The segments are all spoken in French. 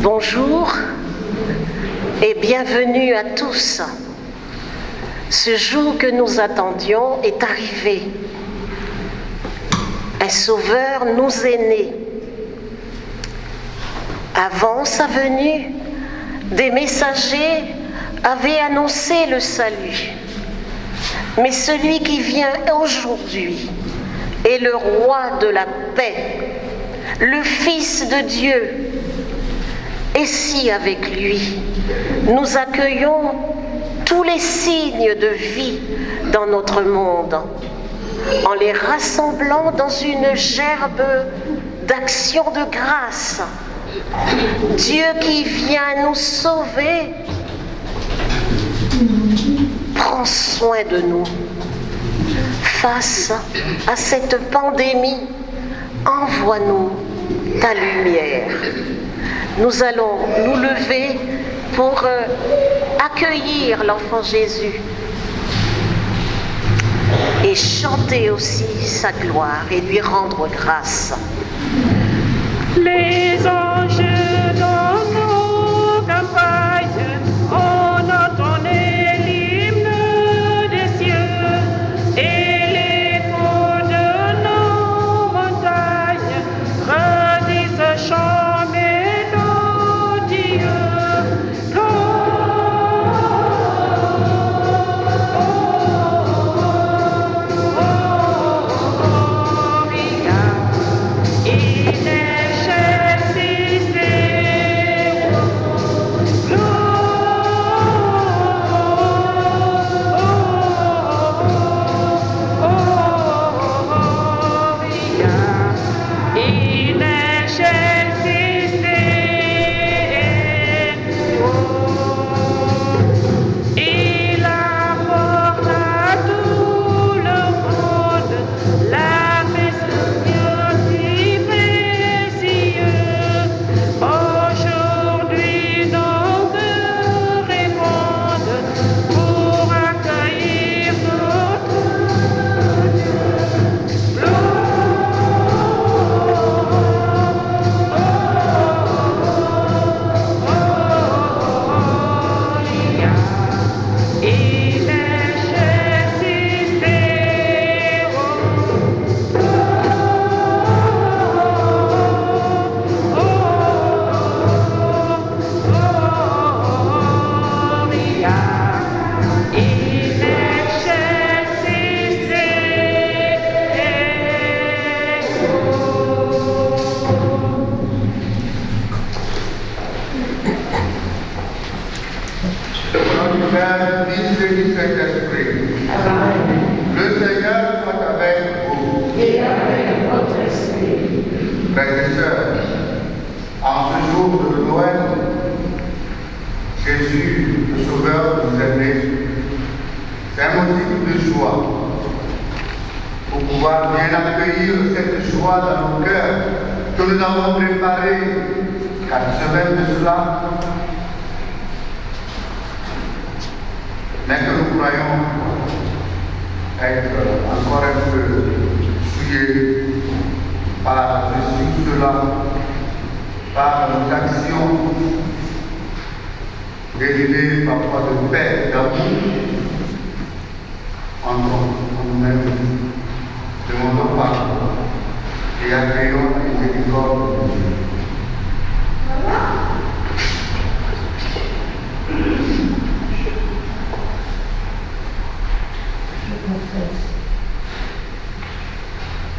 Bonjour et bienvenue à tous. Ce jour que nous attendions est arrivé. Un sauveur nous est né. Avant sa venue, des messagers avaient annoncé le salut. Mais celui qui vient aujourd'hui est le roi de la paix, le Fils de Dieu. Et si avec lui, nous accueillons tous les signes de vie dans notre monde, en les rassemblant dans une gerbe d'action de grâce, Dieu qui vient nous sauver prend soin de nous. Face à cette pandémie, envoie-nous ta lumière. Nous allons nous lever pour accueillir l'enfant Jésus et chanter aussi sa gloire et lui rendre grâce. Les anges dans nos campagnes, on entendait l'hymne des cieux et l'écho de nos montagnes redit ce chant mélodieux.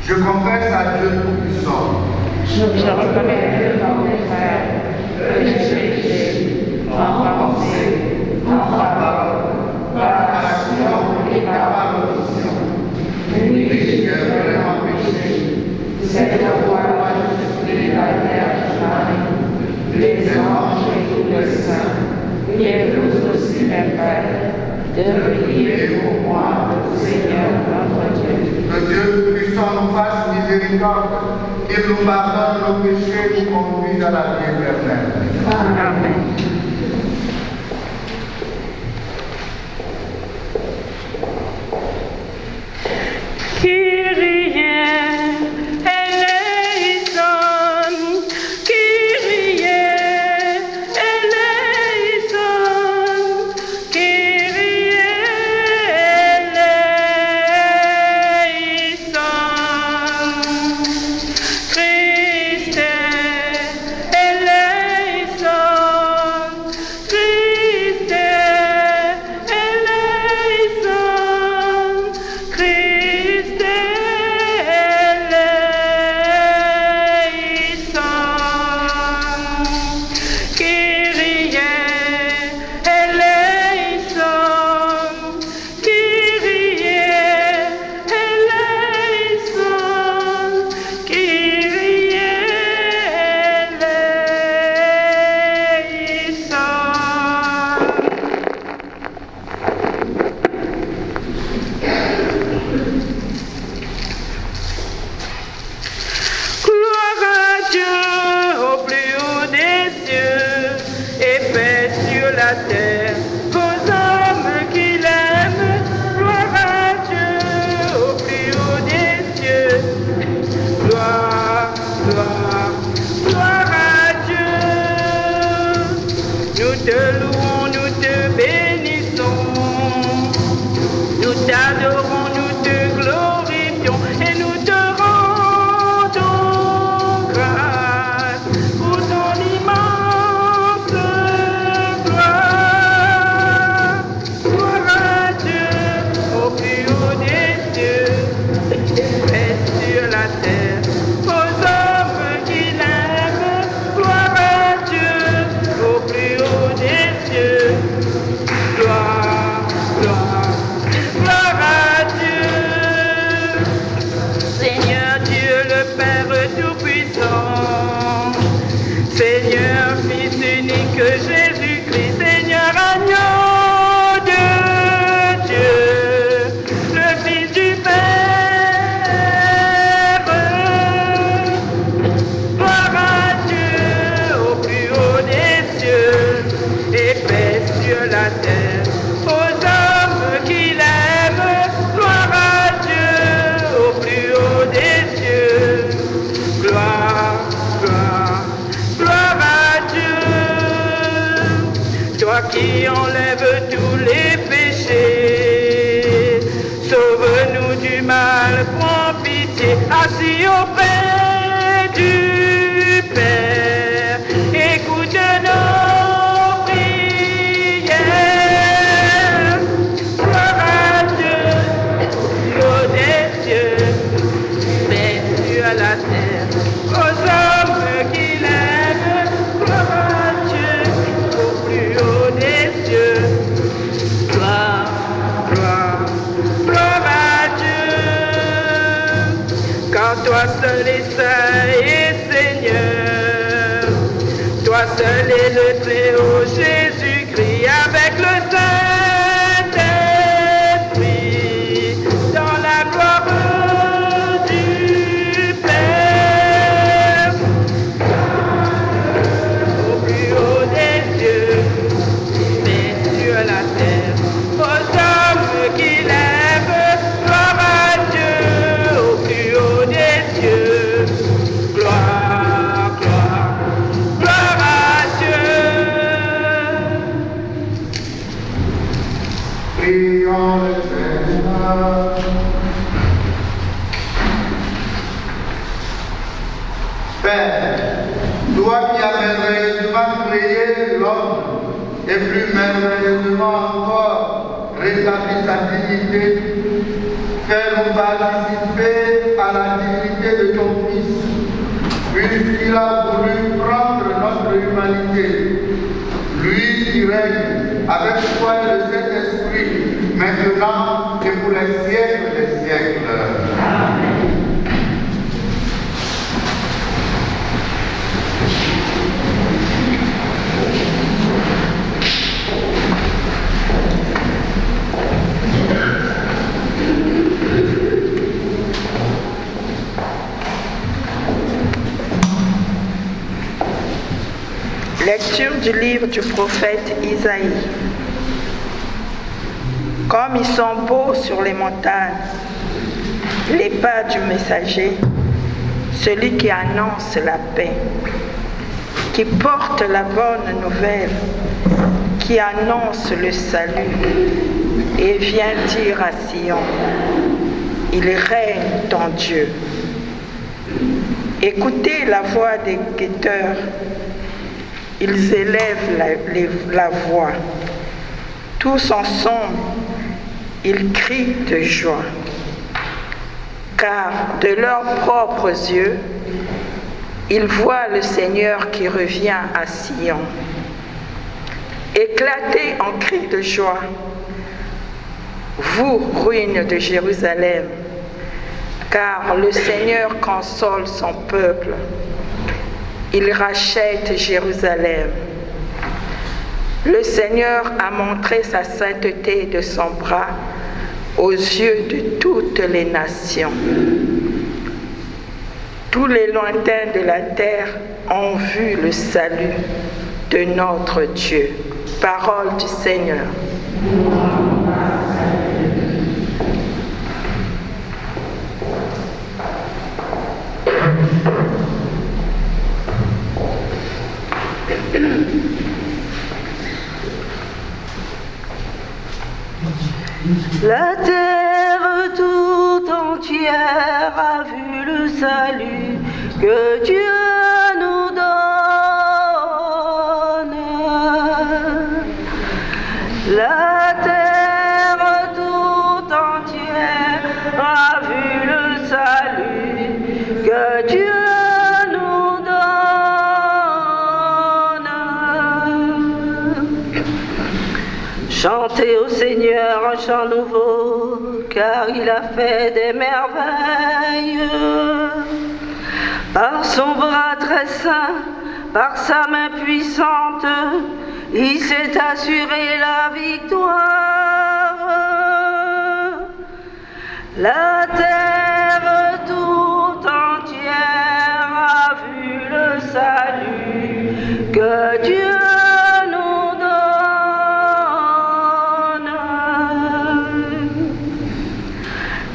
Je confesse à Dieu Tout-Puissant. Je reconnais devant mes frères que j'ai péché en pensée, en parole, par action et par omission. Oui, j'ai vraiment péché. C'est pourquoi je supplie la Vierge Marie, les anges et tous les saints, et vous aussi mes frères, de prier pour moi, le Seigneur notre Dieu. Que Dieu puissant nous fasse miséricorde, qu'il nous pardonne nos péchés et nous conduise à la vie éternelle. Amen. Kyrie eleison, Kyrie te louons, nous te bénissons. Nous t'adorons, nous te glorifions et nous te rendons grâce pour ton immense gloire. Gloire à Dieu au plus haut des cieux et paix sur la terre aux hommes qui l'aiment. Gloire à Dieu au plus haut des cieux. Gloire, gloire, gloire à Dieu. Seigneur Dieu le Père Tout-Puissant, Seigneur Fils unique Jésus-Christ, Seigneur agneau de Dieu, le Fils du Père. Gloire à Dieu au plus haut des cieux et paix sur la terre aux hommes qui l'aiment. Gloire à Dieu au plus haut des cieux. Gloire, gloire, gloire à Dieu. Toi qui enlèves tous les péchés, sauve-nous du mal, prends pitié, assis auprès du Père. Écoute nos prières. Gloire à Dieu, haut des cieux, paix sur la terre, aux hommes qui l'aiment. Gloire à Dieu, au plus haut des cieux. Gloire, gloire, gloire à Dieu. Car toi seul est saint et Seigneur, toi seul est le Très-Haut Jésus-Christ avec le Saint-Esprit, dans la gloire du Père. Au plus haut des cieux, paix sur la terre, aux hommes qui l'aiment. Gloire à Dieu, au plus haut des cieux. Gloire, gloire, gloire à Dieu. Prions le Seigneur. Père, toi qui as merveilleusement créé l'homme et plus merveilleusement encore rétabli sa dignité, fais-nous participer à la dignité de ton Fils, puisqu'il a voulu prendre notre humanité. Lui qui règne avec toi et le Saint-Esprit, maintenant et pour les siècles des siècles. Amen. Lecture du livre du prophète Isaïe. Comme ils sont beaux sur les montagnes, les pas du messager, celui qui annonce la paix, qui porte la bonne nouvelle, qui annonce le salut et vient dire à Sion, il règne ton Dieu. Écoutez la voix des guetteurs, ils élèvent la voix. Tous ensemble, ils crient de joie. Car de leurs propres yeux, ils voient le Seigneur qui revient à Sion. Éclatez en cris de joie, vous, ruines de Jérusalem, car le Seigneur console son peuple. Il rachète Jérusalem. Le Seigneur a montré sa sainteté de son bras aux yeux de toutes les nations. Tous les lointains de la terre ont vu le salut de notre Dieu. Parole du Seigneur. La terre tout entière a vu le salut que Dieu nous donne. La terre tout entière a vu le salut que Dieu nous donne. Chantez au Seigneur un chant nouveau, car il a fait des merveilles. Par son bras très saint, par sa main puissante, il s'est assuré la victoire. La terre tout entière a vu le salut que Dieu nous donne.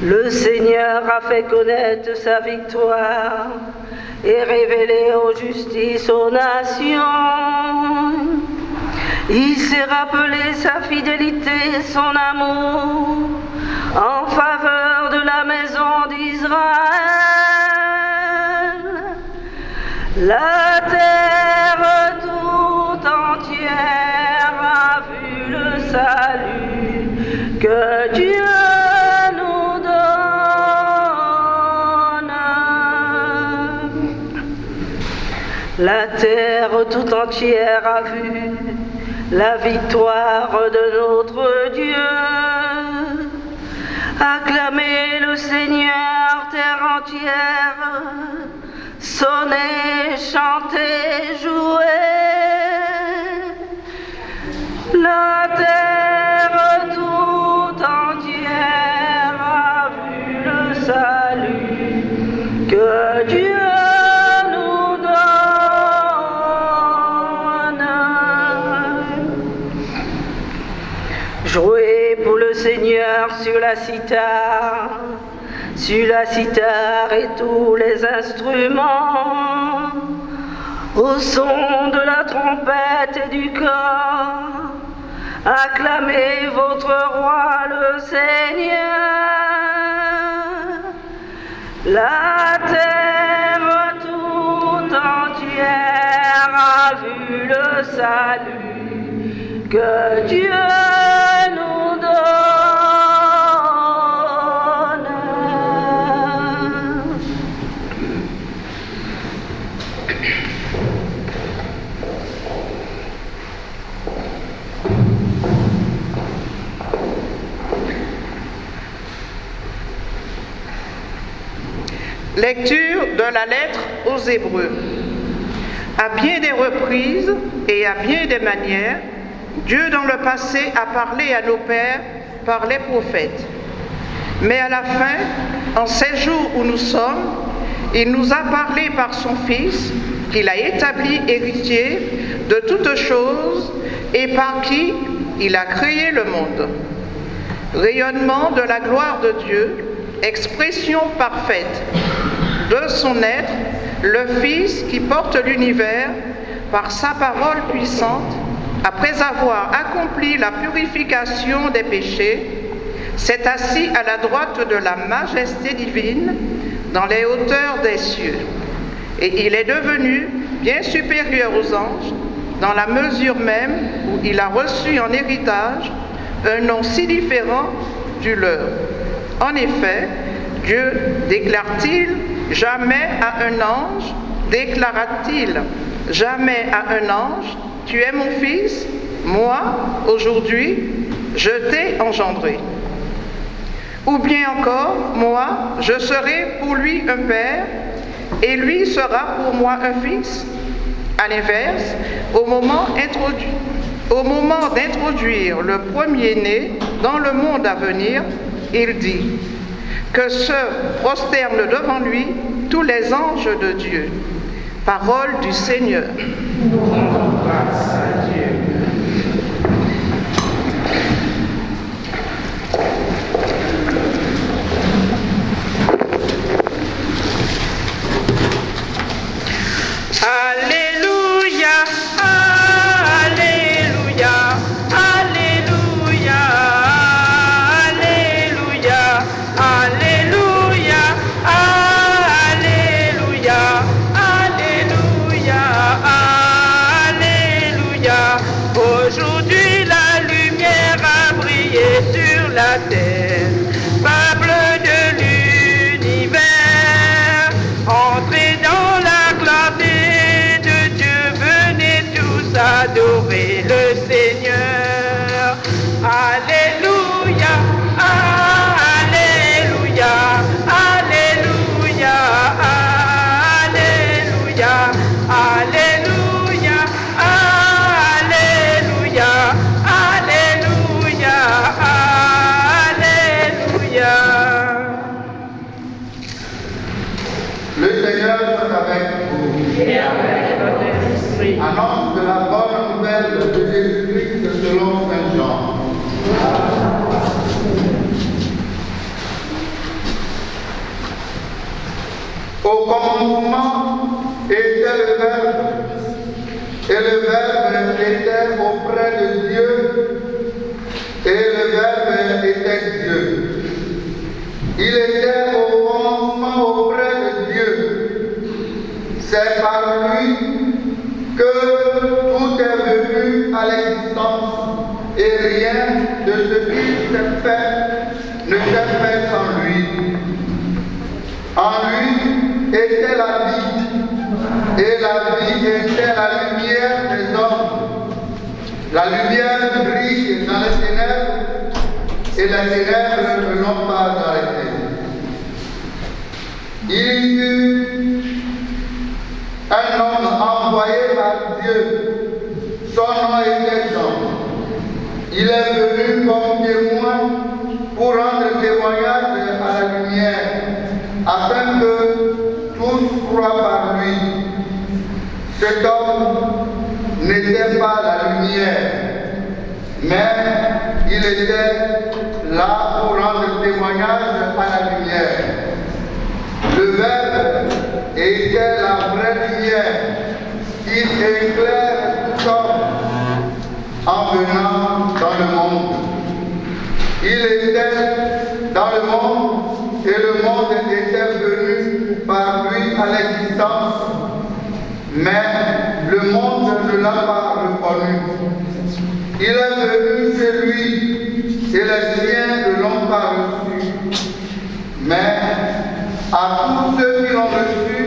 Le Seigneur a fait connaître sa victoire et révélé aux justices aux nations. Il s'est rappelé sa fidélité, son amour en faveur de la maison d'Israël. La terre tout entière a vu le salut que Dieu nous donne. La terre tout entière a vu la victoire de notre Dieu. Acclamez le Seigneur, terre entière, sonnez, chantez, jouez. La terre tout entière a vu le salut que Dieu nous donne. Jouez pour le Seigneur sur la cithare et tous les instruments, au son de la trompette et du cor. Acclamez votre roi le Seigneur. La terre tout entière a vu le salut que Dieu nous donne. Lecture de la lettre aux Hébreux. À bien des reprises et à bien des manières, Dieu dans le passé a parlé à nos pères par les prophètes. Mais à la fin, en ces jours où nous sommes, il nous a parlé par son Fils, qu'il a établi héritier de toutes choses et par qui il a créé le monde. Rayonnement de la gloire de Dieu, expression parfaite de son être, le Fils qui porte l'univers par sa parole puissante, après avoir accompli la purification des péchés, s'est assis à la droite de la majesté divine dans les hauteurs des cieux. Et il est devenu bien supérieur aux anges dans la mesure même où il a reçu en héritage un nom si différent du leur. En effet, Dieu déclare-t-il jamais à un ange, déclara-t-il jamais à un ange, tu es mon fils, moi, aujourd'hui, je t'ai engendré. Ou bien encore, moi, je serai pour lui un père, et lui sera pour moi un fils. À l'inverse, au moment d'introduire le premier-né dans le monde à venir, il dit que se prosternent devant lui tous les anges de Dieu. Parole du Seigneur. Nous rendons grâce à Dieu. Alléluia, Alléluia, Alléluia, la terre, peuple de l'univers, entrez dans la clarté de Dieu, venez tous adorer le Seigneur. Alléluia, alléluia, alléluia, alléluia, alléluia, alléluia, alléluia, alléluia. Le Seigneur soit avec vous. Et avec votre esprit. Annonce de la bonne nouvelle de Jésus-Christ selon Saint Jean. Au commencement était le Verbe, et le Verbe était auprès de Dieu, et le Verbe était Dieu. Il était au commencement auprès de Dieu. C'est par lui que tout est venu à l'existence, et rien de ce qui s'est fait ne s'est fait sans lui. En lui était la vie, et la vie était la lumière des hommes. La lumière brille dans les ténèbres, et les ténèbres ne l'ont pas arrêté. Il y eut un homme envoyé par Dieu. Son nom était Jean. Il est venu comme témoin pour rendre témoignage à la lumière, afin que tous croient par lui. Cet homme n'était pas la lumière, mais il était là pour rendre témoignage à la lumière. Le Verbe était la vraie lumière qui éclaire tout homme en venant dans le monde. Il était dans le monde et le monde était venu par lui à l'existence, mais le monde ne l'a pas reconnu. Il est venu chez lui et les siens ne l'ont pas reçu. Mais à tous ceux qui l'ont reçu,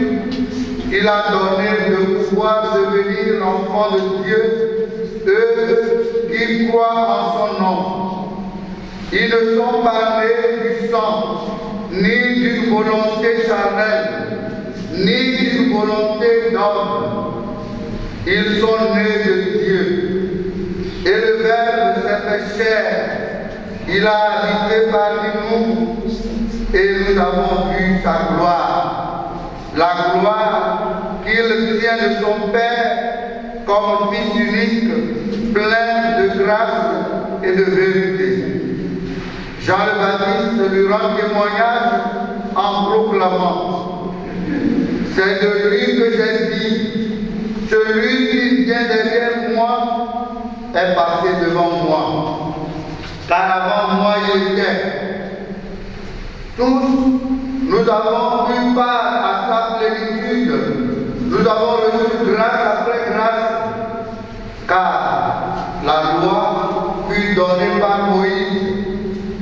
il a donné le pouvoir de devenir l'enfant de Dieu, eux qui croient en son nom. Ils ne sont pas nés du sang, ni d'une volonté charnelle, ni d'une volonté d'homme. Ils sont nés de Dieu. Et le Verbe s'est fait chair. Il a habité parmi nous et nous avons vu sa gloire. La gloire qu'il tient de son Père comme Fils unique, plein de grâce et de vérité. Jean le Baptiste lui rend témoignage en proclamant: c'est de lui que j'ai dit, celui qui vient derrière moi est passé devant moi, car avant moi il était. Tous, nous avons eu part à sa plénitude, nous avons reçu grâce après grâce, car la loi fut donnée par Moïse,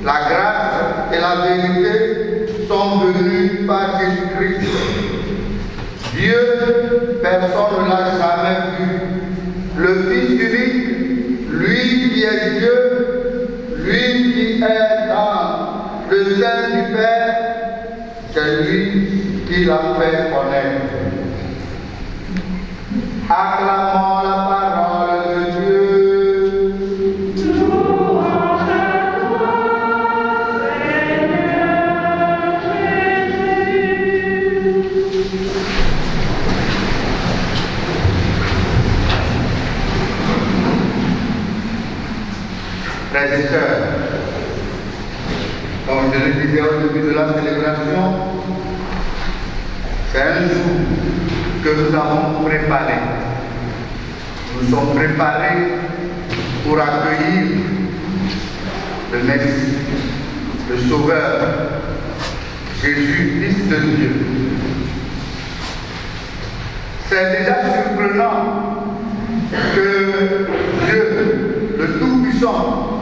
la grâce et la vérité sont venues par Jésus-Christ. Dieu, personne ne l'a jamais vu. Le Fils unique, lui qui est Dieu, lui qui est dans le sein du Père, c'est lui qui l'a fait connaître. Acclamons la parole de Dieu. Frères et sœurs, comme je le disais au début de la célébration, c'est un jour que nous avons préparé. Nous sommes préparés pour accueillir le Messie, le Sauveur, Jésus, Fils de Dieu. C'est déjà surprenant que Dieu, le Tout-Puissant,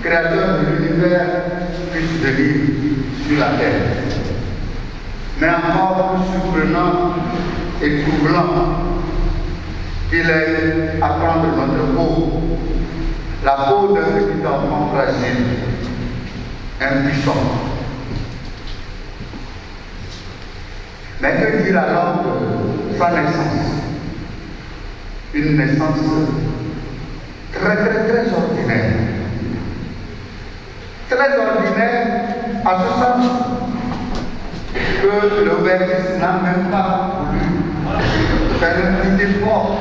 Créateur de l'univers, l'univers puisse venir sur la terre. Mais encore plus surprenant et troublant qu'il est à prendre notre peau, la peau d'un petit enfant fragile, impuissant. Mais que dire alors de sa naissance? Une naissance très ordinaire. Très ordinaire à ce sens que le Verbe n'a même pas voulu faire un petit effort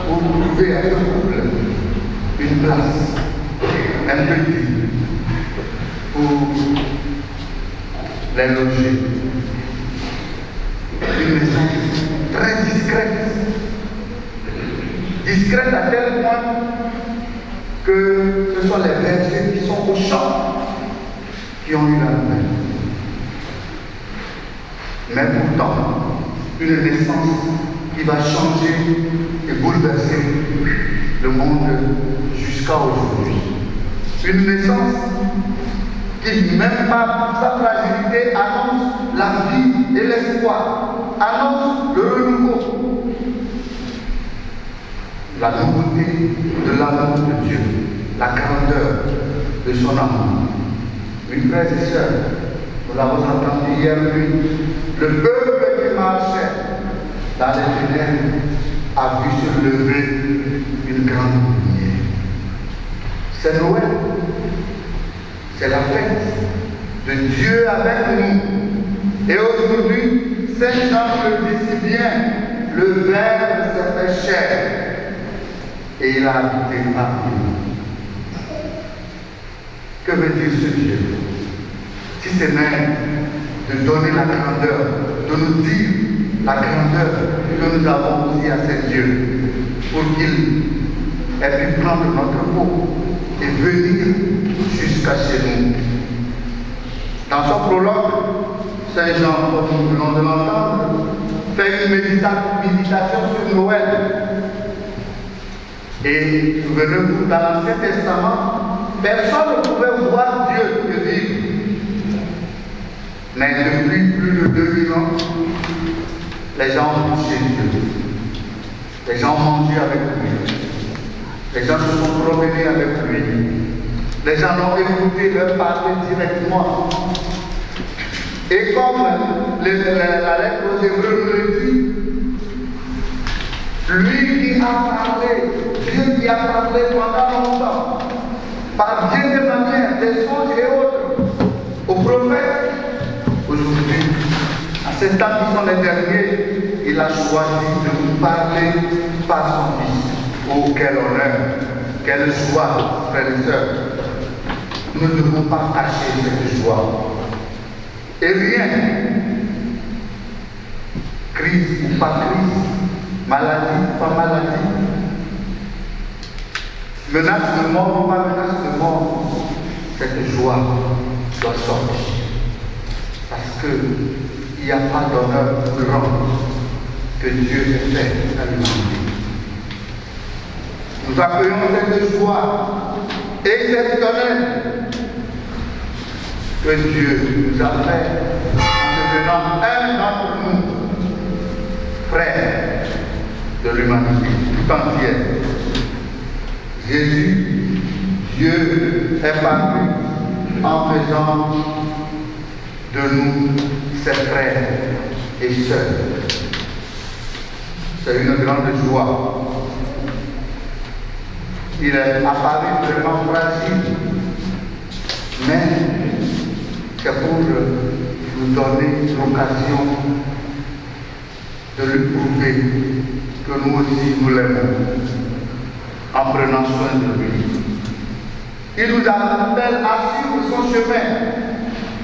pour trouver à ce couple une place, un petit, pour les loger. Une naissance très discrète. Discrète à tel point que ce sont les bergers qui sont au champ qui ont eu la nouvelle. Mais pourtant, une naissance qui va changer et bouleverser le monde jusqu'à aujourd'hui. Une naissance qui, même par sa fragilité, annonce la vie et l'espoir, annonce le renouveau, la nouveauté de l'amour de Dieu, la grandeur de son amour. Mes frères et sœurs, nous l'avons entendu hier nuit, le peuple qui marchait dans les ténèbres a vu se lever une grande lumière. C'est Noël, c'est la fête de Dieu avec nous. Et aujourd'hui, Saint Jean le dit si bien, le Verbe s'est fait chair et il a habité parmi nous. Que veut dire ce Dieu? Si ce n'est de donner la grandeur, de nous dire la grandeur que nous avons aussi à ces dieux, pour qu'il ait pu prendre notre peau et venir jusqu'à chez nous. Dans son prologue, Saint Jean, comme nous venons de l'entendre, fait une méditation sur Noël. Et souvenez-vous, dans l'Ancien Testament, personne ne pouvait voir Dieu de vivre. Mais depuis plus de 2000 ans, les gens ont touché Dieu. Les gens ont mangé avec lui. Les gens se sont promenés avec lui. Les gens ont écouté leur parler directement. Et comme la lettre aux Hébreux nous le dit, lui qui a parlé, Dieu qui a parlé pendant longtemps, par bien des manières, des songes et autres, aux prophètes, aujourd'hui, à ces temps qui sont les derniers, il a choisi de nous parler par son Fils. Oh, quel honneur, quelle joie, frères et sœurs. Nous ne devons pas cacher cette joie. Et rien, crise ou pas crise, maladie ou pas maladie, menace de mort ou pas menace de mort, cette joie doit sortir. Parce qu'il n'y a pas d'honneur plus grand que Dieu ait fait à l'humanité. Nous accueillons cette joie exceptionnelle que Dieu nous a fait en devenant un d'entre nous, frères de l'humanité tout entière. Jésus, Dieu est paru en faisant de nous ses frères et sœurs. C'est une grande joie. Il est apparu vraiment fragile, mais c'est pour nous donner l'occasion de lui prouver que nous aussi nous l'aimons en prenant soin de lui. Il nous appelle à suivre son chemin,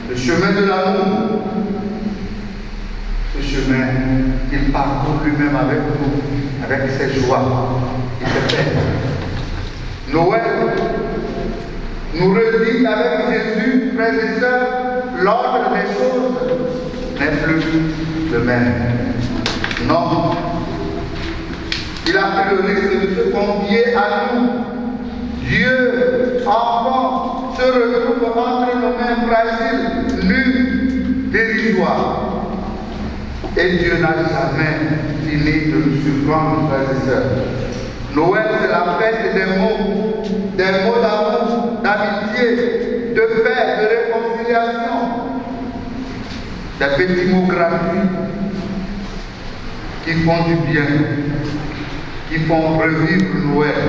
le chemin de l'amour. Ce chemin qu'il parcourt lui-même avec nous, avec ses joies et ses peines. Noël nous redit avec Jésus, frères et sœurs, l'ordre des choses n'est plus le même. Non. Il a pris le risque de se confier à nous. Dieu, enfant, se retrouve entre nos mains fragiles, nues, dérisoires. Et Dieu n'a jamais fini de nous surprendre, frères et sœurs. Noël, c'est la fête des mots d'amour, d'amitié, de paix, de réconciliation, des petits mots gratuits qui font du bien, qui font revivre Noël.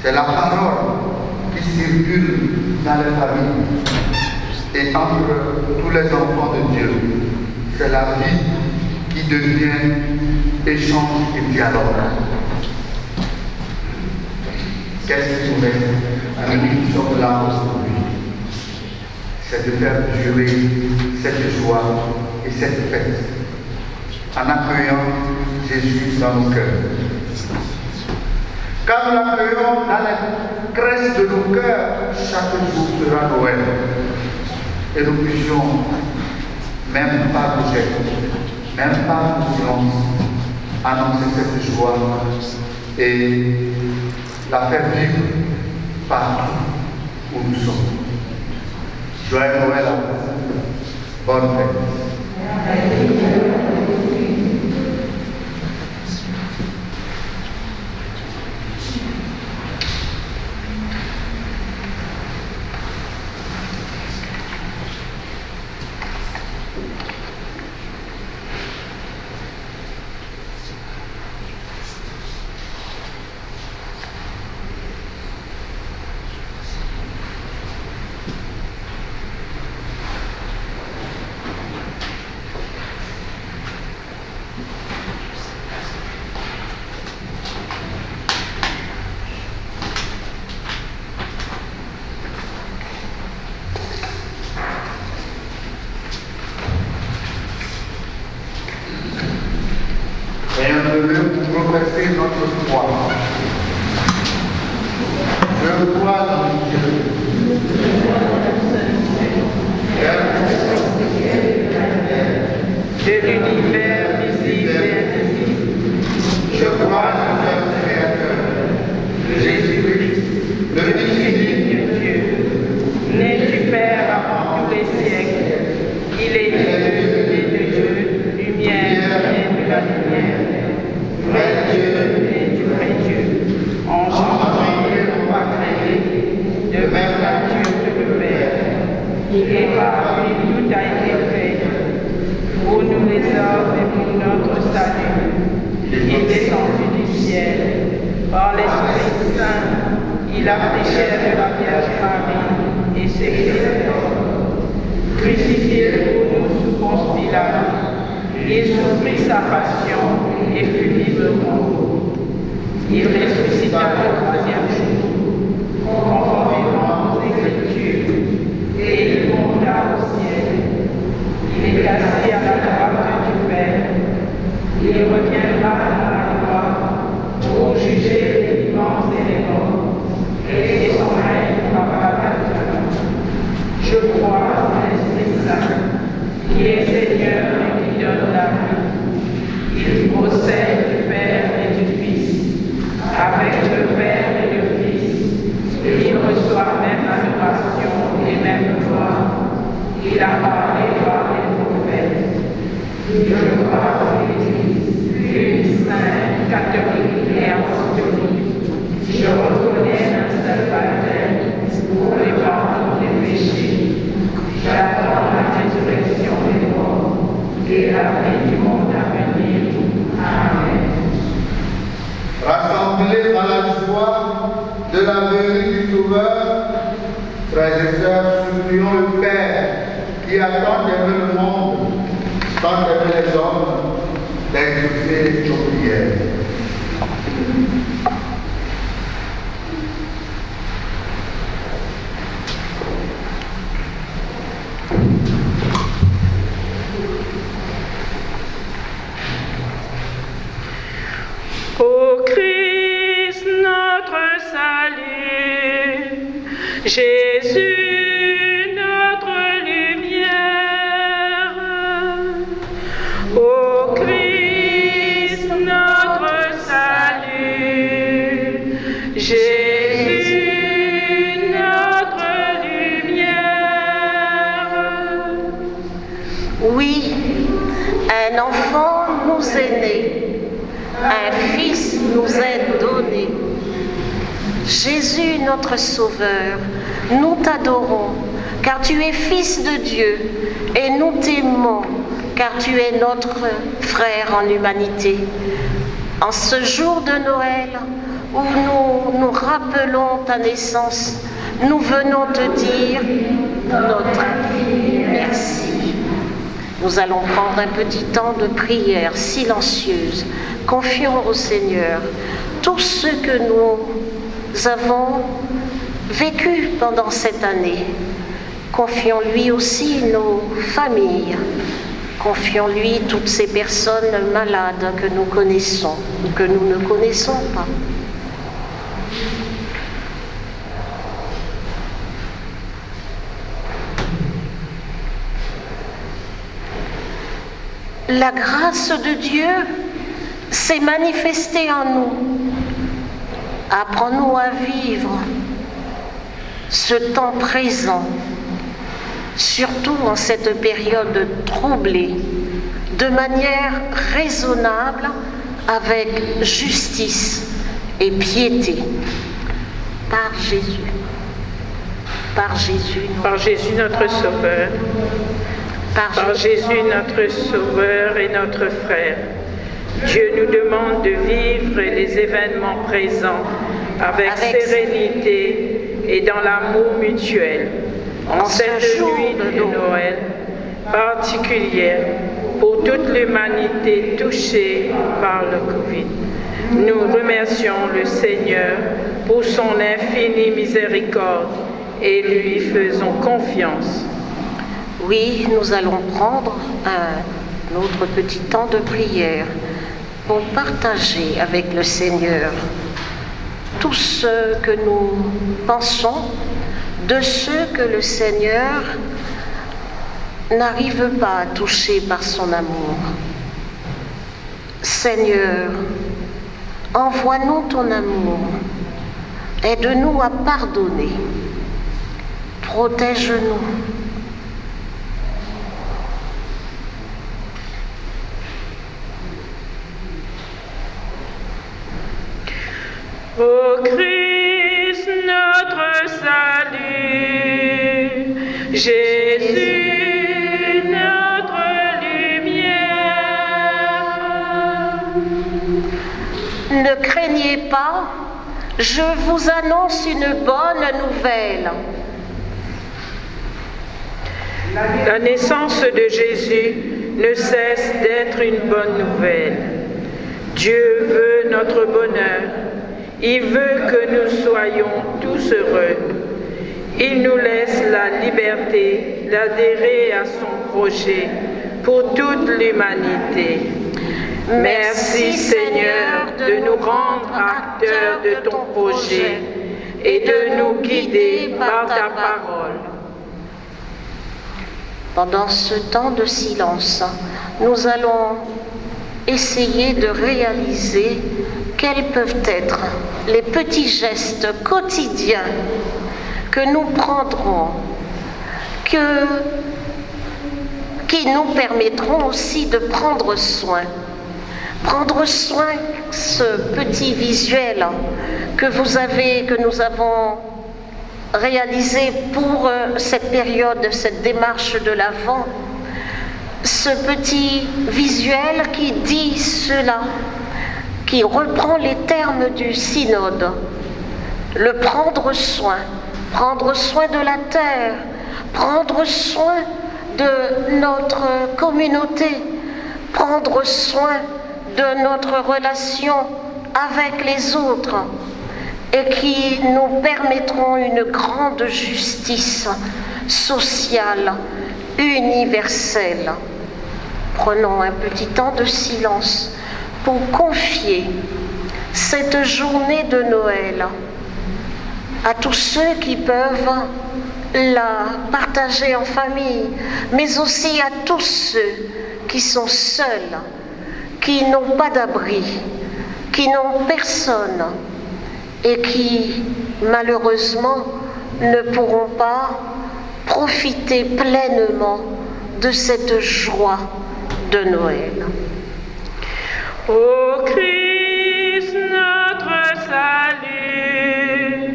C'est la parole qui circule dans les familles et entre tous les enfants de Dieu. C'est la vie qui devient échange et dialogue. Qu'est-ce qui nous reste à nous sommes là aujourd'hui? C'est de faire durer cette joie et cette fête en accueillant Jésus dans nos cœurs. Quand nous l'accueillons dans la crèche de nos cœurs, chaque jour sera Noël. Et nous puissions, même par nos gestes, même par nos silences, annoncer cette joie et la faire vivre partout où nous sommes. Joyeux Noël à vous. Bonne fête. Pour professer notre foi. Je crois dans Dieu, de l'univers visible et invisible. je crois en un Créateur, Jésus-Christ, le Fils unique de Dieu, né du Père avant tous les siècles. Il est Dieu et de Dieu, lumière et de la lumière. Vrai Dieu et du vrai Dieu, engendré non pas créé, de même nature que le Père. Et par lui tout a été fait, pour nous les hommes et pour notre salut. Il est descendu du ciel, par l'Esprit Saint, il a pris chair de la Vierge Marie et s'est crucifié pour nous sous Ponce Pilate. Il souffrit sa passion et fut libre pour nous. Il ressuscita le troisième jour, conformément aux Écritures, et il monta au ciel. Il est assis à la droite du Père. Il reviendra dans la gloire pour juger les vivants et les morts, et son règne durera éternellement. Je crois en l'Esprit Saint, qui est Seigneur et qui donne la vie. Il procède du Père et du Fils, avec le Père et le Fils. Il reçoit même adoration et même gloire. Il a parlé par les prophètes. Je crois en l'Église, une sainte, catholique et apostolique. Je reconnais un seul baptême pour les pardons des péchés. J'attends la résurrection des morts et la vie du monde à venir. Amen. rassemblés dans la joie de la venue du Sauveur, frères et sœurs, supplions le Père qui a tant aimé le monde, tant aimé les hommes, d'exaucer nos prières. Ô Christ, notre salut, Jésus, notre lumière. Ô Christ, notre salut, Jésus, notre Jésus, notre Sauveur, nous t'adorons, car tu es Fils de Dieu, et nous t'aimons, car tu es notre frère en humanité. En ce jour de Noël, où nous nous rappelons ta naissance, nous venons te dire notre merci. Nous allons prendre un petit temps de prière silencieuse. Confions au Seigneur tout ce que nous avons vécu pendant cette année. Confions-lui aussi nos familles. Confions-lui toutes ces personnes malades que nous connaissons ou que nous ne connaissons pas. La grâce de Dieu s'est manifestée en nous. Apprends-nous à vivre ce temps présent, surtout en cette période troublée, de manière raisonnable, avec justice et piété. Par Jésus. Par Jésus. Par Jésus notre Sauveur. Par Jésus notre Sauveur et notre frère. Dieu nous demande de vivre les événements présents avec sérénité et dans l'amour mutuel. En cette nuit de Noël particulière pour toute l'humanité touchée par le Covid, nous remercions le Seigneur pour son infinie miséricorde et lui faisons confiance. Oui, nous allons prendre un autre petit temps de prière pour partager avec le Seigneur tout ce que nous pensons de ceux que le Seigneur n'arrive pas à toucher par son amour. Seigneur, envoie-nous ton amour, aide-nous à pardonner, protège-nous. Ô Christ, notre salut, Jésus, notre lumière. Ne craignez pas, je vous annonce une bonne nouvelle. La naissance de Jésus ne cesse d'être une bonne nouvelle. Dieu veut notre bonheur. Il veut que nous soyons tous heureux. Il nous laisse la liberté d'adhérer à son projet pour toute l'humanité. Merci Seigneur de nous rendre acteurs de ton projet et de nous guider par ta parole. Pendant ce temps de silence, nous allons essayer de réaliser quels peuvent être les petits gestes quotidiens que nous prendrons, qui nous permettront aussi de prendre soin. Prendre soin, ce petit visuel que nous avons réalisé pour cette période, cette démarche de l'Avent, ce petit visuel qui dit cela, qui reprend les termes du synode, le prendre soin de la terre, prendre soin de notre communauté, prendre soin de notre relation avec les autres et qui nous permettront une grande justice sociale, universelle. Prenons un petit temps de silence pour confier cette journée de Noël à tous ceux qui peuvent la partager en famille, mais aussi à tous ceux qui sont seuls, qui n'ont pas d'abri, qui n'ont personne et qui, malheureusement, ne pourront pas profiter pleinement de cette joie de Noël. Ô Christ, notre salut,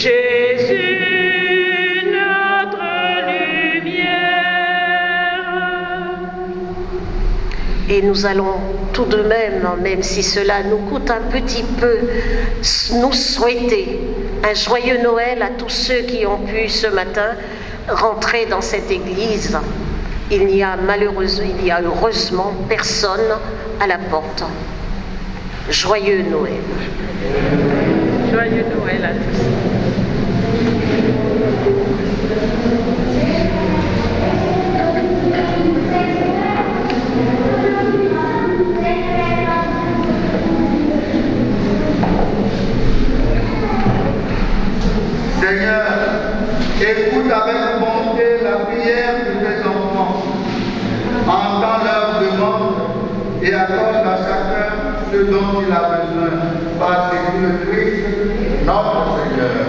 Jésus, notre lumière. Et nous allons tout de même, même si cela nous coûte un petit peu, nous souhaiter un joyeux Noël à tous ceux qui ont pu ce matin rentrer dans cette église. Il n'y a heureusement personne à la porte. Joyeux Noël. Joyeux Noël à tous. Seigneur, écoute avec bonté la prière de tes enfants, entends leurs demandes et accorde à chacun ce dont il a besoin, par Jésus le Christ, notre Seigneur.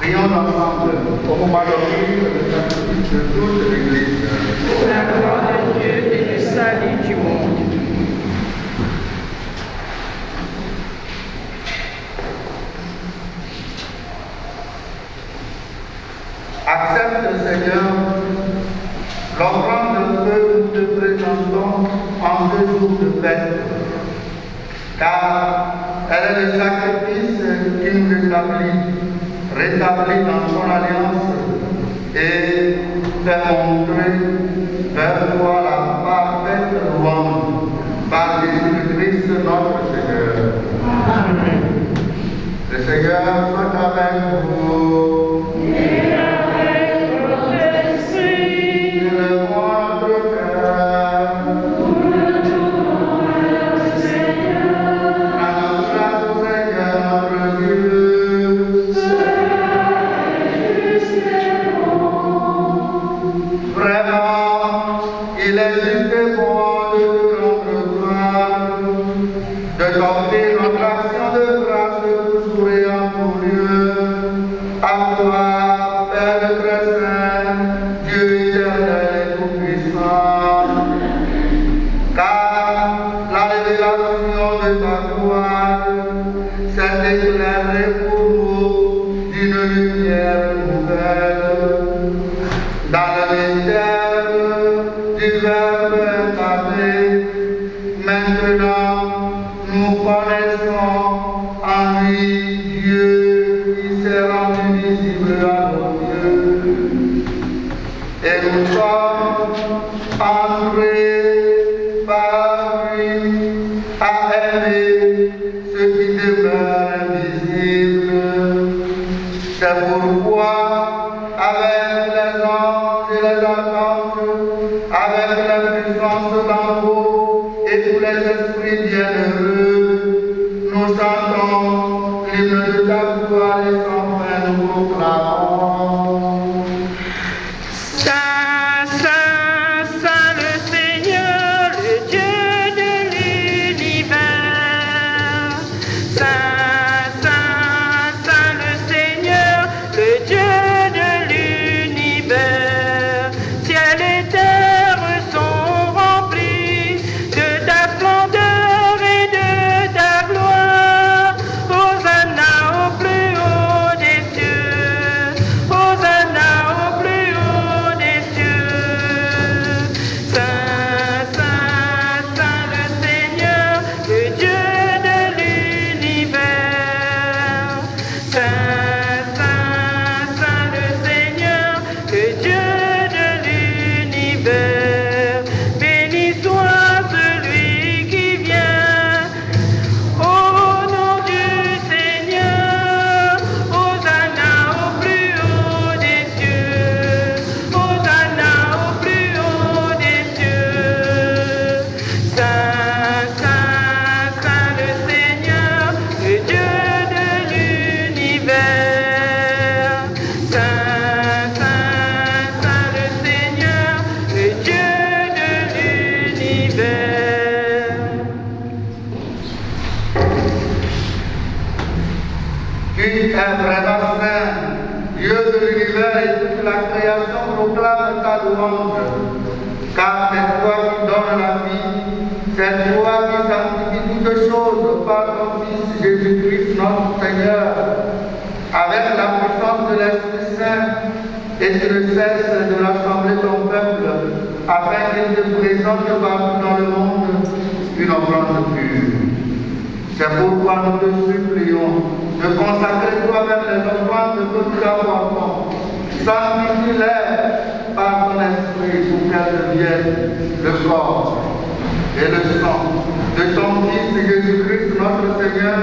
Prions ensemble au moment d'offrir le sacrifice de toute l'Église. Pour la gloire de Dieu et le salut du monde. Accepte, Seigneur, l'offrande que nous te présentons en ce jour de fête, car elle est le sacrifice qui nous rétablit dans son alliance et fait montrer vers toi la parfaite louange par Jésus-Christ notre Seigneur. Amen. Le Seigneur soit avec vous. Seigneur, d'une lumière nouvelle. Dans le mystère du Verbe incarné, maintenant nous connaissons en lui Dieu qui s'est rendu visible à nos yeux. Et nous sommes entrés par lui à aimer ce qui demeure invisible. C'est pourquoi, avec les anges et les archanges, avec la puissance d'en haut et tous les esprits bienheureux, nous chantons l'hymne de ta gloire et sans fin nous proclamons. Saint, Saint, Saint le Seigneur, le Dieu de l'univers. Saint, Saint, Saint le Seigneur, le Dieu de l'univers. Ciel et terre sont remplis de ta splendeur et de ta gloire. Hosanna au plus haut des cieux. Hosanna au plus haut des cieux. Saint, Saint, Saint le Seigneur, le Dieu de l'univers. Saint, Saint, Saint le Seigneur, le Dieu de l'univers. Béni soit celui qui vient au nom du Seigneur. Hosanna au plus haut des cieux. Hosanna au plus haut des cieux. Saint, Saint, Saint le Seigneur, le Dieu de l'univers. Saint, Saint, Saint le Seigneur, le Dieu de l'univers. Tu es vraiment saint, Dieu de l'univers et toute la création proclame ta louange. Car c'est toi qui donnes la vie, c'est toi qui sanctifie toutes choses par ton Fils Jésus-Christ notre Seigneur, avec la puissance de l'Esprit Saint, et tu ne cesses de rassembler ton peuple, afin qu'il te présente partout dans le monde une offrande pure. C'est pourquoi nous te supplions de consacrer toi-même les offrandes que nous apportons. Sanctifie-les par ton esprit pour qu'elles deviennent le corps et le sang de ton Fils Jésus-Christ notre Seigneur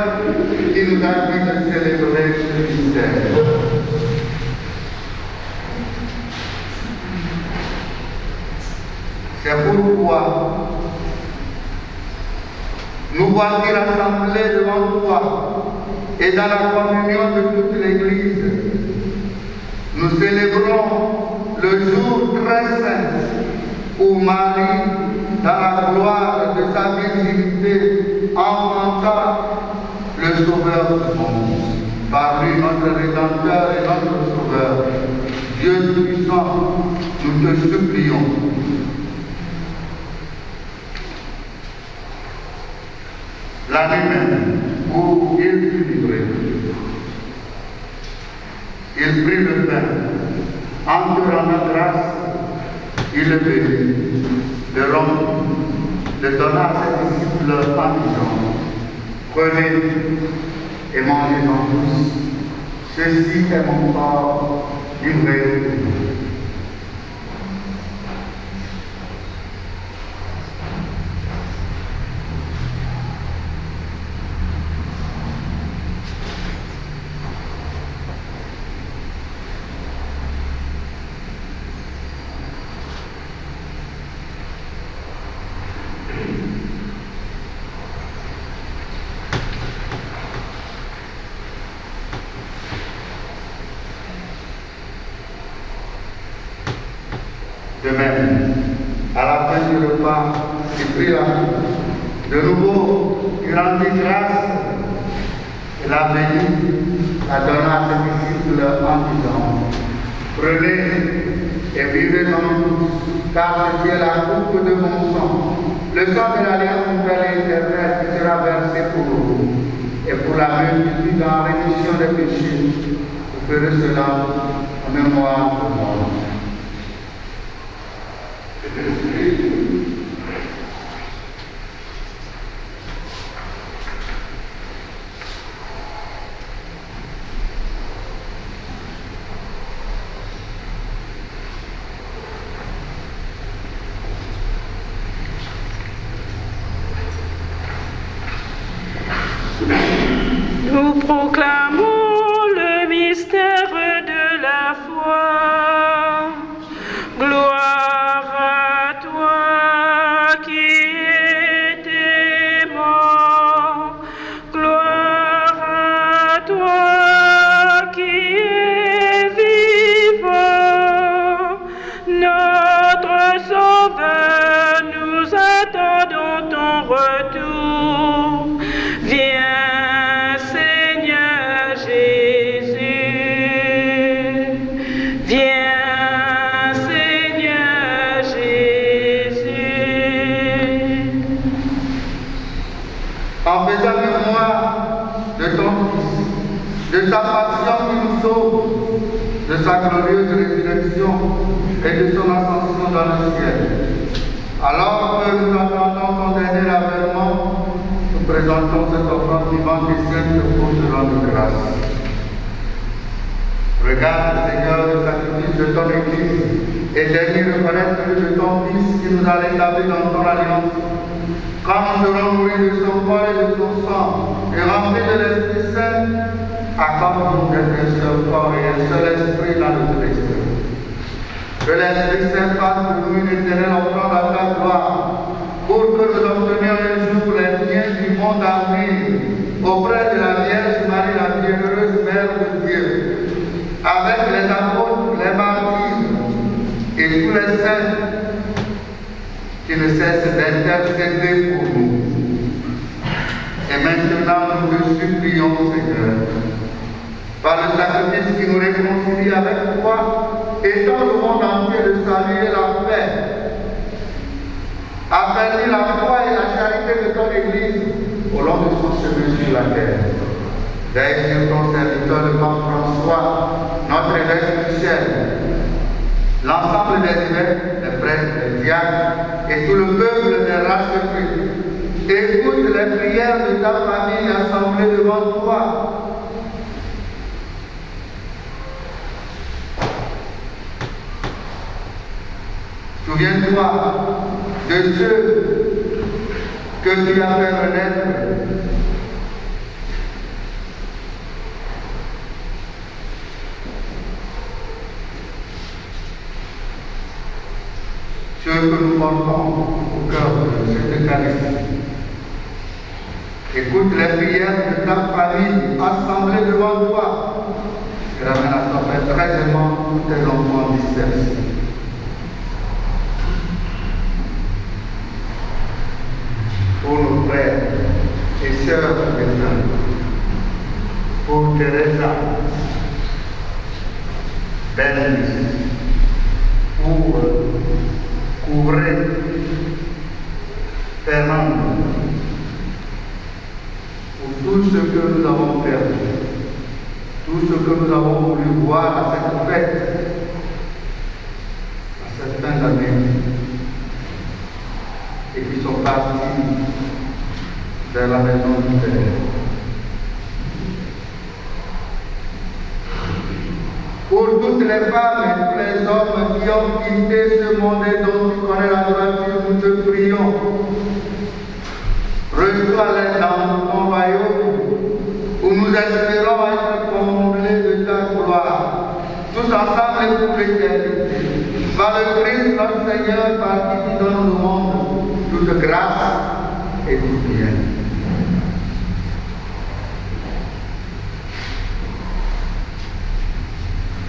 qui nous a dit de célébrer ce mystère. C'est pourquoi nous voici rassemblés devant toi et dans la communion de toute l'Église. Nous célébrons le jour très saint où Marie, dans la gloire de sa virginité, enfanta le Sauveur du monde. Par lui, notre Rédempteur et notre Sauveur. Dieu puissant, nous te supplions. La nuit même où il fut livré, il prit le pain, en te rendant grâce, il le bénit, le rompit, le donna à ses disciples en disant: prenez et mangez-en tous, ceci est mon corps livré. De même, à la fin du repas, il pria. De nouveau, il rendit grâce et la bénit, la donna à ses disciples en disant: prenez et buvez-en tous, car ceci est la coupe de mon sang, le sang de l'alliance nouvelle et éternelle qui sera versé pour vous et pour la multitude en rémission des péchés. ferez cela en mémoire de moi. Nous proclamons le mystère de la foi. Gloire à toi qui étais mort. Gloire à toi qui es vivant. Notre Sauveur, nous attendons ton retour. Viens, Seigneur Jésus. Viens, Seigneur Jésus. En faisant mémoire de ton Fils, de sa passion qui nous sauve, de sa glorieuse résurrection et de son ascension dans le ciel. Alors que nous attendons son dernier avènement, nous présentons cette offrande vivante et sainte pour te rendre grâce. Regarde, Seigneur, le sacrifice de ton Église et daignes reconnaître celui de ton Fils qui nous a rétablis dans ton alliance. Quand nous serons nourris de son corps et de son sang et remplis de l'Esprit Saint, accorde-nous d'être un seul corps et un seul esprit dans le Christ. Que l'Esprit Saint fasse de nous une éternelle offrande à ta gloire, pour que nous obtenions un jour les biens du monde à venir, auprès de la Vierge Marie, la bienheureuse Mère de Dieu, avec les apôtres, les martyrs et tous les saints qui ne cessent d'intercéder pour nous. Et maintenant, nous te supplions, Seigneur, par le sacrifice qui nous réconcilie avec toi, et dans le monde entier le salut et la paix. Affermis la foi et la charité de ton Église au long de son chemin sur la terre. Veille sur ton serviteur, le pape François, notre évêque Michel, l'ensemble des évêques, les prêtres, les diacres et tout le peuple des rachetés. Écoute les prières de ta famille assemblée devant toi. Souviens-toi de ceux que tu as fait renaître. Ceux que nous portons au cœur de cette Eucharistie. Écoute les prières de ta famille assemblée devant toi. Et ramène à ton Père très aimant tous tes enfants dispersés. Pour nos frères et sœurs maintenant, pour Teresa, Bénédicte, pour Couvré, Fernand, pour tout ce que nous avons perdu, tout ce que nous avons voulu voir à cette fête, à cette fin d'année, et qui sont partis vers la maison du Père. Pour toutes les femmes et tous les hommes qui ont quitté ce monde et dont tu connais la droiture, nous te prions. Reçois-les dans ton royaume, où nous espérons être comblés de ta gloire, tous ensemble et pour l'éternité. Par le Christ notre Seigneur, par qui tu donnes au monde toute grâce et tout bien.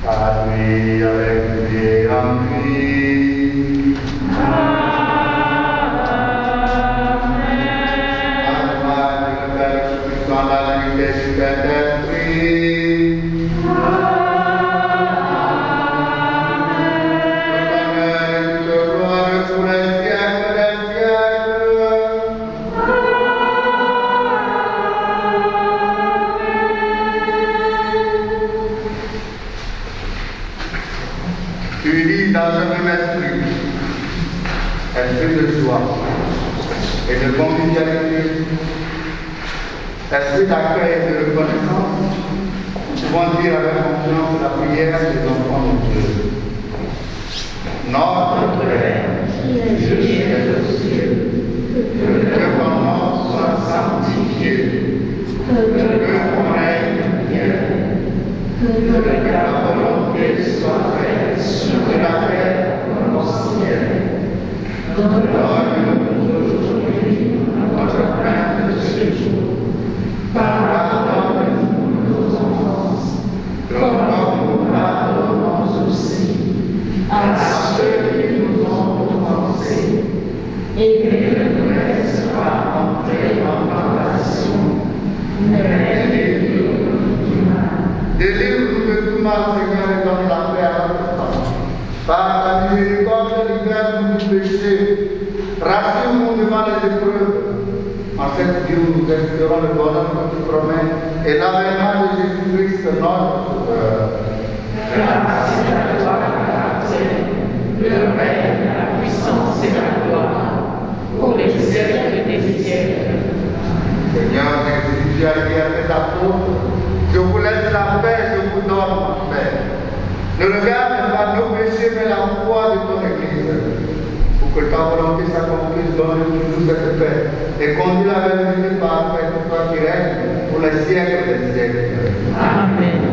Par lui, avec lui, en lui. Amen. Dans la unité du Saint-Esprit. dans un même esprit, esprit de joie et de convivialité, esprit d'accueil et de reconnaissance, nous pouvons dire avec confiance la prière des enfants de Dieu. Notre Père, qui es aux cieux, que ton nom soit sanctifié, que ton règne vienne, que ta volonté soit faite sur la terre comme au ciel. Donne-nous aujourd'hui notre pain de ce jour. Pardonne-nous nos offenses, comme nous pardonnons aussi à ceux qui nous ont offensés, et ne nous laisse pas entrer en tentation, mais délivre-nous du mal. Délivre-nous de tout mal, Seigneur, et donne la paix à notre temps. Par ta miséricorde, libère-nous du péché, rassure-nous devant les épreuves. En cette vie où nous espérons le bonheur que tu promets et l'avènement de Jésus-Christ, notre Sauveur. Grâce à toi, le règne, la puissance et la gloire, pour les siècles des siècles. Seigneur, Jésus, tu as dit à tes apôtres, je vous laisse la paix, je vous donne ma paix. Ne regarde pas nos péchés, mais la foi de ton Église. Pour que ta volonté s'accomplisse, donne-nous toujours cette paix et conduis la vérité parfaite pour toi qui règne pour les siècles des siècles. Amen.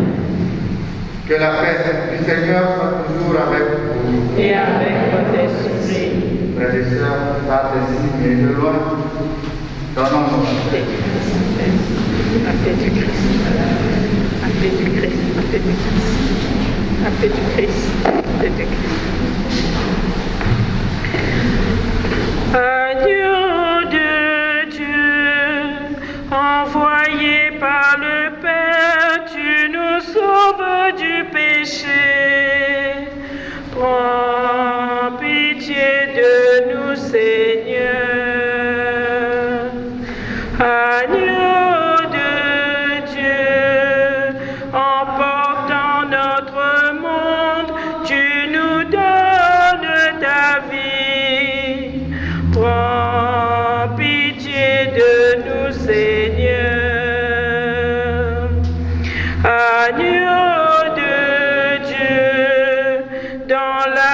Que la paix du Seigneur soit toujours avec vous. Et avec votre esprit. Frères et sœurs, par des signes et de loin, donnons-nous la paix. La paix du Christ. La paix du Christ. La paix du Christ. La paix du Christ. La paix du Christ. Agneau de Dieu, envoyé par le Père, tu nous sauves du péché. Prends pitié de nous, Seigneur. Agneau de Dieu, emportant notre monde, tu nous donnes ta vie. Prends pitié de nous, Seigneur. Agneau de Dieu, dans la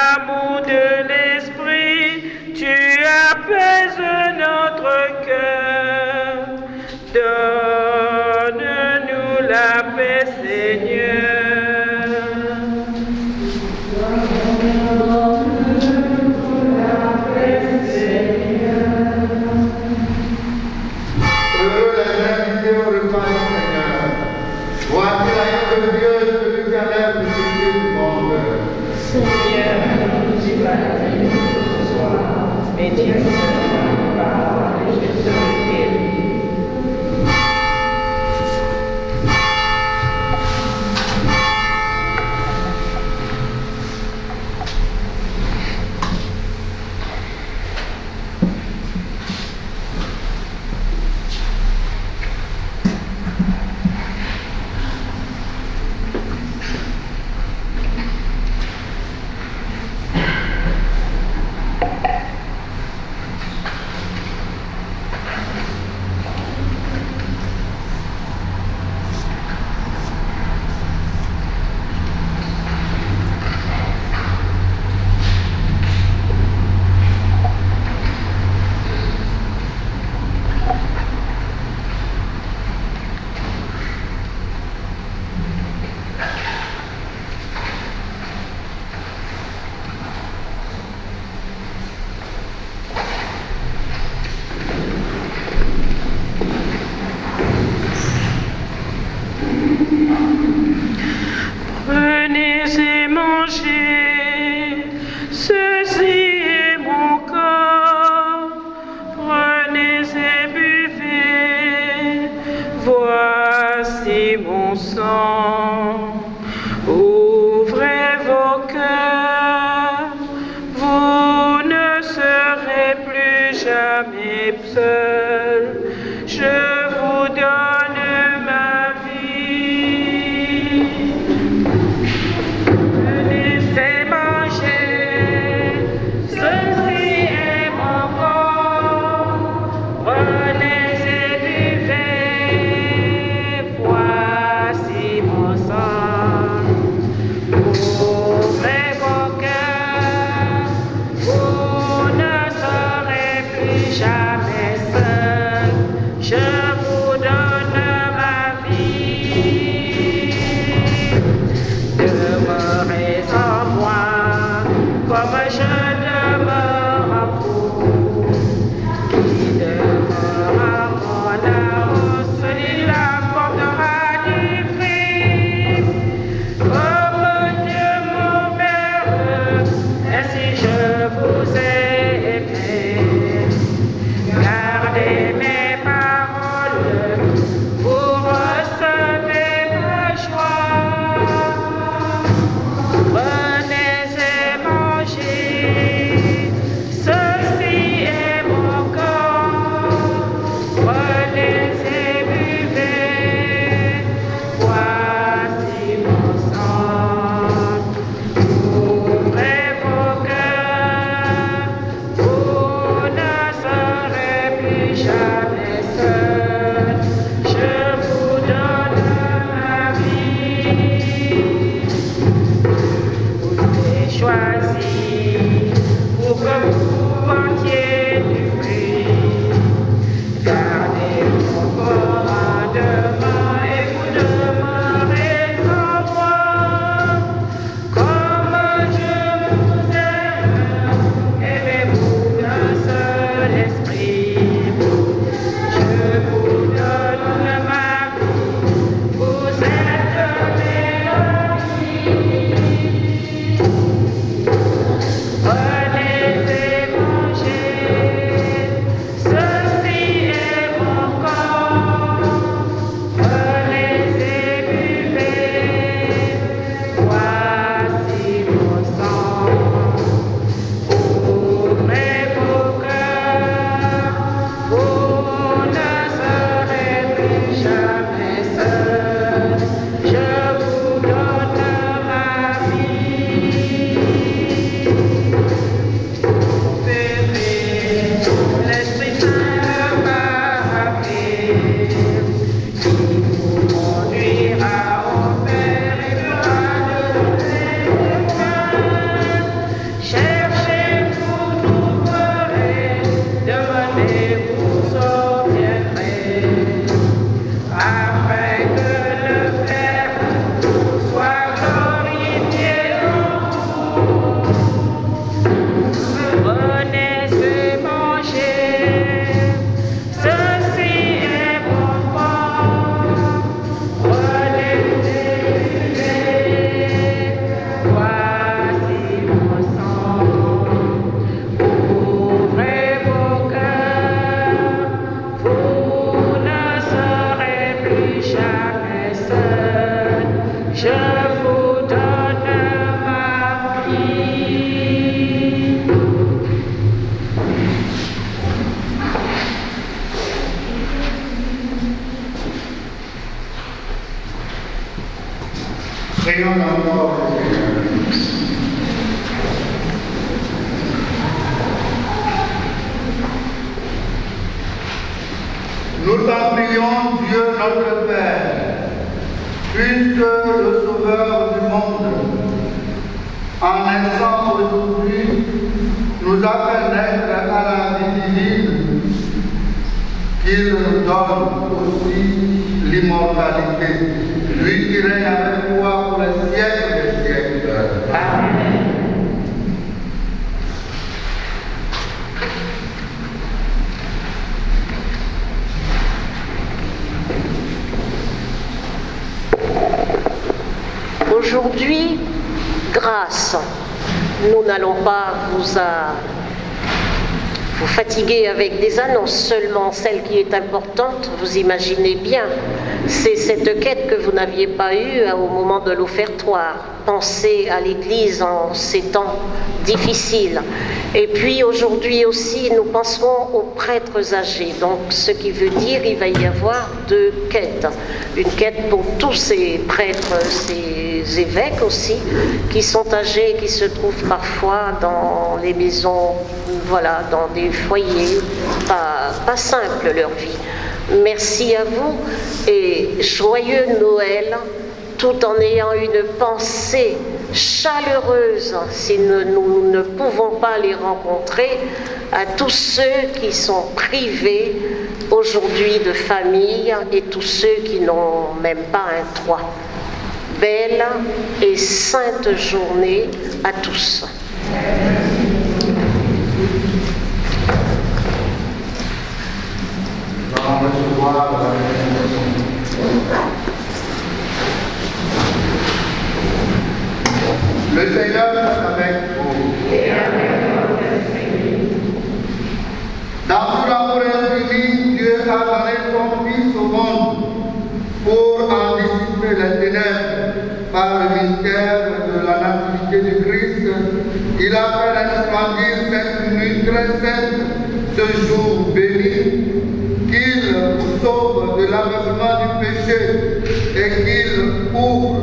Parole du Seigneur. Nous t'en prions, Dieu notre Père, puisque le Sauveur du monde, en naissant aujourd'hui, nous a fait naître à la vie divine, qu'il nous donne aussi l'immortalité, lui qui règne avec toi pour les siècles des siècles. Amen. Aujourd'hui, grâce, nous n'allons pas vous fatiguer avec des annonces, seulement celle qui est importante, vous imaginez bien, c'est cette quête que vous n'aviez pas eue au moment de l'offertoire. Pensez à l'Église en ces temps difficiles. Et puis aujourd'hui aussi, nous penserons aux prêtres âgés. Donc, ce qui veut dire qu'il va y avoir deux quêtes. Une quête pour tous ces prêtres, ces évêques aussi, qui sont âgés, qui se trouvent parfois dans les maisons, voilà, dans des foyers, pas simple leur vie. Merci à vous et joyeux Noël, tout en ayant une pensée chaleureuse, si nous ne pouvons pas les rencontrer, à tous ceux qui sont privés aujourd'hui de famille et tous ceux qui n'ont même pas un toit. Belle et sainte journée à tous. Le Seigneur est avec vous. Dans son amour infini, Dieu a donné son Fils au monde pour en dissiper les ténèbres par le mystère de la nativité du Christ. Il a fait resplendir cette nuit très sainte, ce jour béni, qu'il vous sauve de l'aveuglement du péché et qu'il ouvre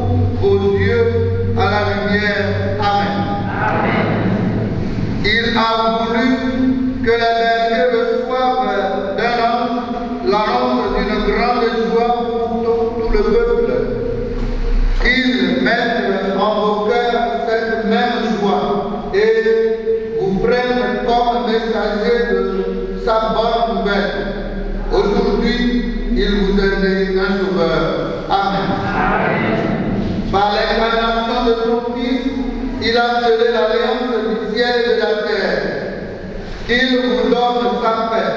vos yeux à la lumière. Amen. Il a voulu que les bergers reçoivent d'un ange l'annonce d'une grande joie pour tout le peuple. Qu'il mette en vos cœurs cette même joie et vous prenne comme messager de sa bonne nouvelle. Aujourd'hui, il vous est né un sauveur. Amen. Par l'incarnation de son Fils, il a scellé l'alliance du ciel et de la terre. Qu'il vous donne sa paix,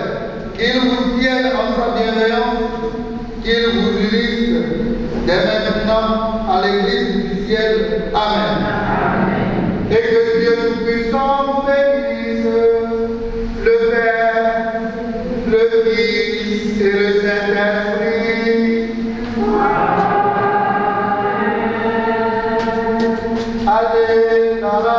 qu'il vous tienne en sa bienveillance, qu'il vous unisse dès maintenant à l'Église du ciel. Amen. Et que Dieu Tout-Puissant bénisse le Père, le Fils et le Saint-Esprit. Allez dans la